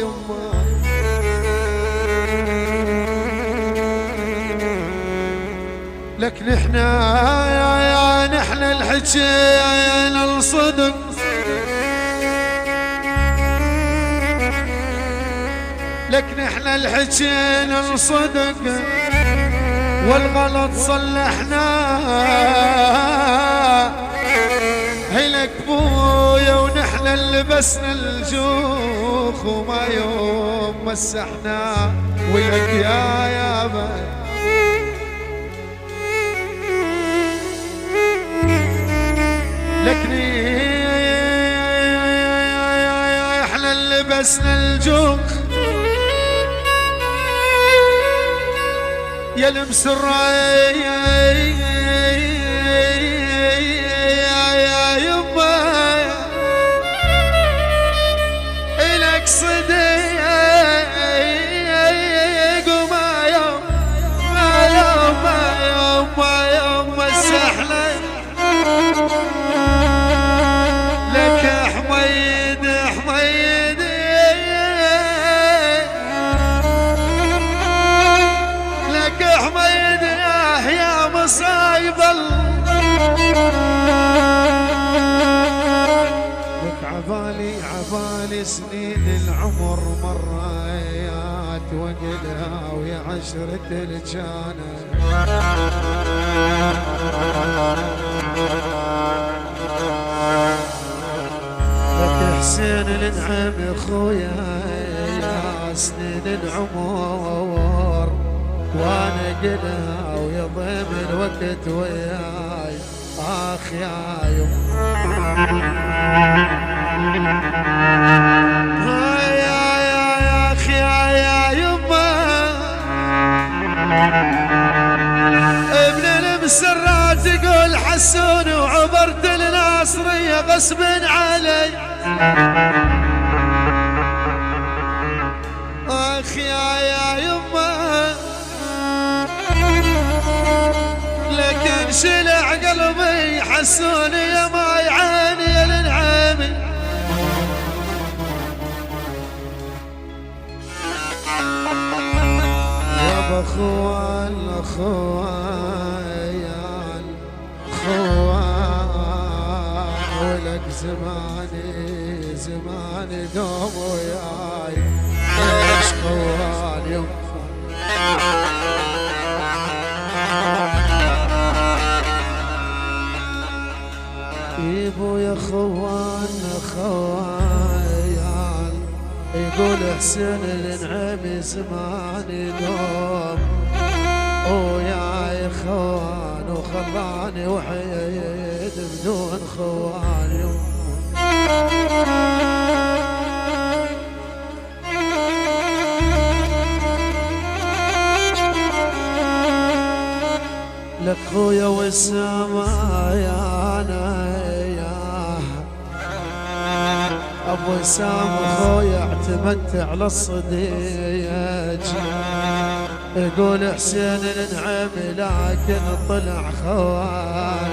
يما لك نحن الحكينا الصدق لك نحن الحكينا الصدق والغلط صلحناه هلك بويا ونحن لبسنا الجوخ وما يوم مسحنا ولك يا يابا لكني احنا لبسنا الجوخ يا لمس الراي يا يما إلك صديق وما يوم ما يوم مسحنا لك حميد لك حميد يا مصايب لك عبالي سنين العمر مرات وقلها ويا عشرة الجانة لك حسين الانعم اخويا يا سنين العمر وانا قلها ويضيم الوقت وياي اخ يا اخي يا يما ابن المسرات يقول حسون وعبرت الناصرية غصب علي اخي يا يما لكن شلع قلبي حسون يا ما يعاني يا الانعامي يا بخوان ولك زماني دوم وياي ليش خوان يوم يبو يا خوان يقول حسين الانعمي زماني دوم وياي خوان وخلاني وحيد بدون خوان لك خويا والسما يا ابو وسام خويا اعتمدت على الصديق يقول حسين الانعمي لكن طلع خوان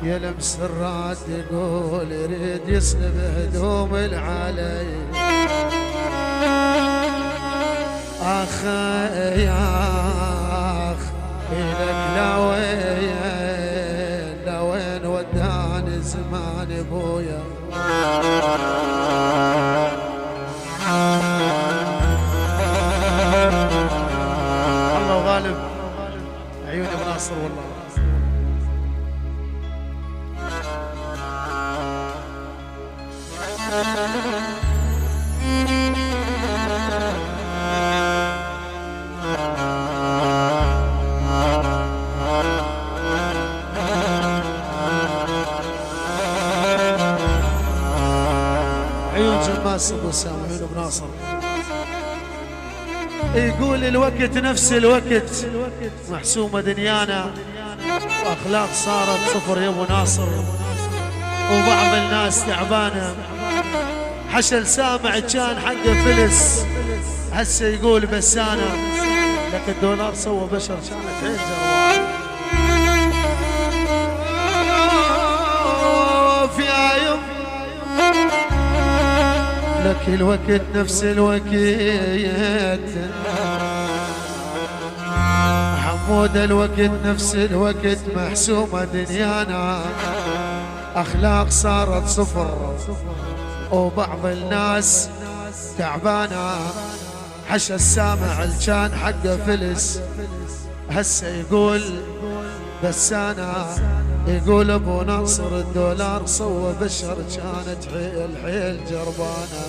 يا لمس الراد يقول يريد يسلب هدوم العلي اخ يا اخ إلك لوين وداني زمان ابويا الله غالب عيوني بناصر والله عيون جماس ابو سام عيون بناصر يقول الوقت نفس الوقت محسومة دنيانا واخلاق صارت صفر يا ابو ناصر وبعض الناس تعبانة حشل سامع كان حقه فلس هسه يقول بس انا لك الدولار سوى بشر كانت عين جروان في عيب لك الوقت نفس الوقت، محمود الوقت نفس الوقت، محسومة دنيانا أخلاق صارت صفر، وبعض الناس تعبانة. حشى السامع الجان حقه فلس، هسه يقول بس أنا، يقول ابو ناصر الدولار صوى بشر، كانت حيل حيل جربانه.